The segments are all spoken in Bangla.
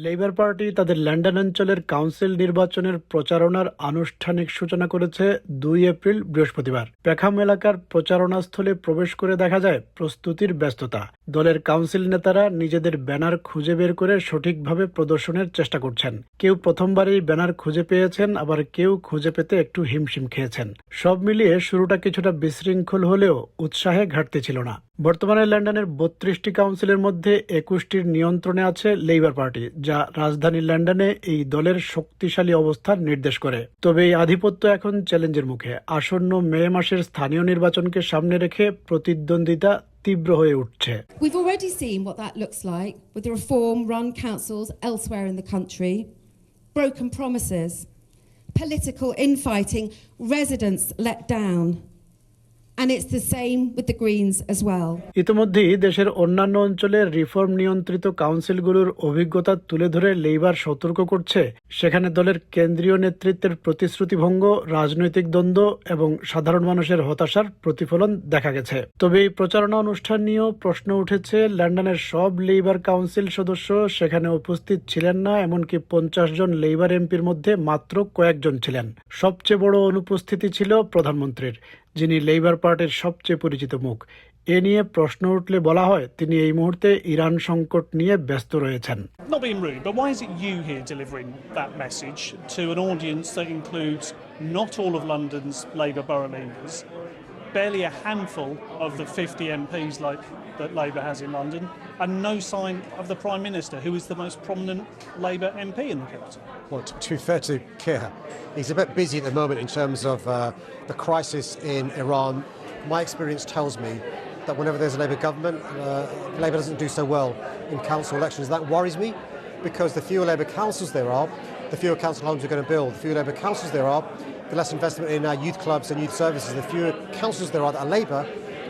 লেবার পার্টি তাদের লন্ডন অঞ্চলের কাউন্সিল নির্বাচনের প্রচারণার আনুষ্ঠানিক সূচনা করেছে 2 এপ্রিল বৃহস্পতিবার। পেখাম এলাকার প্রচারণাস্থলে প্রবেশ করে দেখা যায় প্রস্তুতির ব্যস্ততা। দলের কাউন্সিল নেতারা নিজেদের ব্যানার খুঁজে বের করে সঠিকভাবে প্রদর্শনের চেষ্টা করছেন। কেউ প্রথমবারেই ব্যানার খুঁজে পেয়েছেন, আবার কেউ খুঁজে পেতে একটু হিমশিম খেয়েছেন। সব মিলিয়ে শুরুটা কিছুটা বিশৃঙ্খল হলেও উৎসাহে ঘাটতি ছিল না। বর্তমানে লন্ডনের 32টি কাউন্সিলের মধ্যে 21টির নিয়ন্ত্রণে আছে লেবার পার্টি, যা রাজধানী লন্ডনে এই দলের শক্তিশালী অবস্থান নির্দেশ করে। তবে এই আধিপত্য এখন চ্যালেঞ্জের মুখে। আসন্ন মে মাসের স্থানীয় নির্বাচনকে সামনে রেখে প্রতিদ্বন্দ্বিতা তীব্র হয়ে উঠছে। We've already seen what that looks like with the reform-run councils elsewhere in the country, broken promises, political infighting, residents let down. And it's the same with the Greens as well. ইতিমধ্যেই দেশের অন্যান্য অঞ্চলের রিফর্ম নিয়ন্ত্রিত কাউন্সিলগুলোর অভিজ্ঞতা তুলে ধরে লেবার সতর্ক করছে, সেখানে দলের কেন্দ্রীয় নেতৃত্বের প্রতিশ্রুতিভঙ্গ, রাজনৈতিক দ্বন্দ্ব এবং সাধারণ মানুষের হতাশার প্রতিফলন দেখা গেছে। তবে এই প্রচারণা অনুষ্ঠান নিয়েও প্রশ্ন উঠেছে। লন্ডনের সব লেবার কাউন্সিল সদস্য সেখানে উপস্থিত ছিলেন না, এমনকি 50 জন লেবার এমপির মধ্যে মাত্র কয়েকজন ছিলেন। সবচেয়ে বড় অনুপস্থিতি ছিল প্রধানমন্ত্রীর, যিনি লেবার পার্টির সবচেয়ে পরিচিত মুখ। এ নিয়ে প্রশ্ন উঠলে বলা হয় তিনি এই মুহূর্তে ইরান সংকট নিয়ে ব্যস্ত রয়েছেন। Not being rude, but why is it you here delivering that message to an audience that includes not all of London's Labour borough leaders, barely a handful of the 50 MPs that Labour has in London, and no sign of the Prime Minister, who is the most prominent Labour MP in the capital? Well, to be fair to Keir, he's a bit busy at the moment in terms of the crisis in Iran. My experience tells me that whenever there's a Labour government, Labour doesn't do so well in council elections. That worries me, because the fewer Labour councils there are, the fewer council homes we're going to build. The fewer Labour councils there are, the less investment in our youth clubs and youth services. The fewer councils there are that are Labour,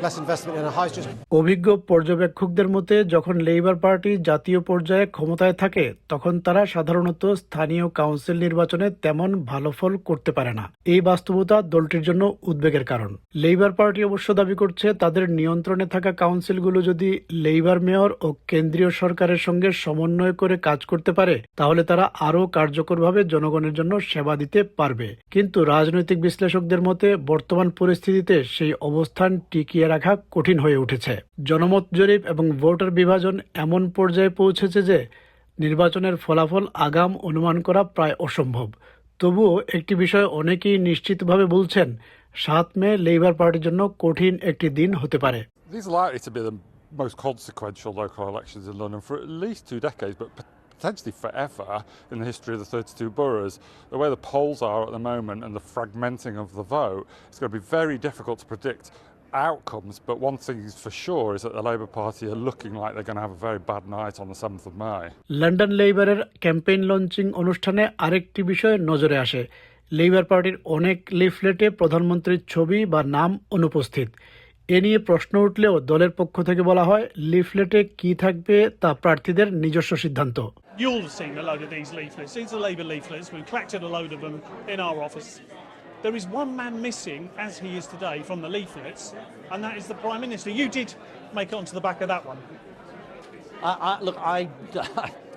less investment in our high streets. অভিজ্ঞ পর্যবেক্ষকদের মতে, যখন লেবার পার্টি জাতীয় পর্যায়ে ক্ষমতায় থাকে তখন তারা সাধারণত স্থানীয় কাউন্সিল নির্বাচনে তেমন ভালো ফল করতে পারে না। এই বাস্তবতা দলটির জন্য উদ্বেগের কারণ। লেবার পার্টি অবশ্য দাবি করছে তাদের নিয়ন্ত্রণে থাকা কাউন্সিলগুলো যদি লেবার মেয়র ও কেন্দ্রীয় সরকারের সঙ্গে সমন্বয় করে কাজ করতে পারে, তাহলে তারা আরও কার্যকরভাবে জনগণের জন্য সেবা দিতে পারবে। কিন্তু রাজনৈতিক বিশ্লেষকদের মতে বর্তমান পরিস্থিতিতে সেই অবস্থান টিকিয়ে রাখা কঠিন হয়ে উঠেছে। জনমত জরিপ এবং ভোটার বিভাজন এমন পর্যায়ে পৌঁছেছে যে নির্বাচনের ফলাফল আগাম অনুমান করা প্রায় অসম্ভব। তবুও একটি বিষয় অনেকেই নিশ্চিতভাবে বলছেন, 7 মে লেবার পার্টির জন্য কঠিন একটি দিন হতে পারে। These are likely to be the most consequential local elections in London for at least 2 decades, but potentially forever in the history of the 32 boroughs. The way the polls are at the moment and the fragmenting of the vote, it's going to be very difficult to predict outcomes, but one thing is for sure is that the Labour Party are looking like they're going to have a very bad night on the 7th of May. London লেবারের ক্যাম্পেইন লঞ্চিং অনুষ্ঠানে আরেকটি বিষয় নজরে আসে। লেবার পার্টির অনেক লিফলেটে প্রধানমন্ত্রীর ছবি বা নাম অনুপস্থিত। এ নিয়ে প্রশ্ন উঠলেও দলের পক্ষ থেকে বলা হয়, লিফলেটে কি থাকবে তা প্রার্থীদের নিজস্ব সিদ্ধান্ত। You'll have seen a load of these leaflets. These are Labour leaflets. We've collected a load of them in our office. There is one man missing, as he is today, from the leaflets, and that is the Prime Minister. You did make it onto the back of that one. Look,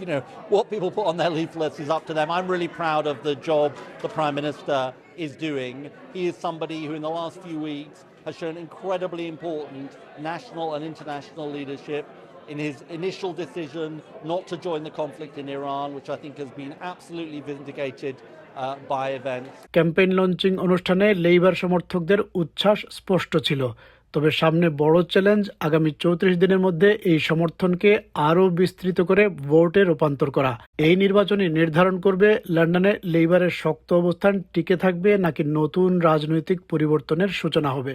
you know, what people put on their leaflets is up to them. I'm really proud of the job the Prime Minister is doing. He is somebody who in the last few weeks has shown incredibly important national and international leadership in his initial decision not to join the conflict in Iran, which I think has been absolutely vindicated by events. Campaign launching অনুষ্ঠানে লেবার সমর্থকদের উচ্ছ্বাস স্পষ্ট ছিল। তবে সামনে বড় চ্যালেঞ্জ, আগামী 34 দিনের মধ্যে এই সমর্থনকে আরও বিস্তৃত করে ভোটে রূপান্তর করা। এই নির্বাচনই নির্ধারণ করবে লন্ডনে লেবারের শক্ত অবস্থান টিকে থাকবে নাকি নতুন রাজনৈতিক পরিবর্তনের সূচনা হবে।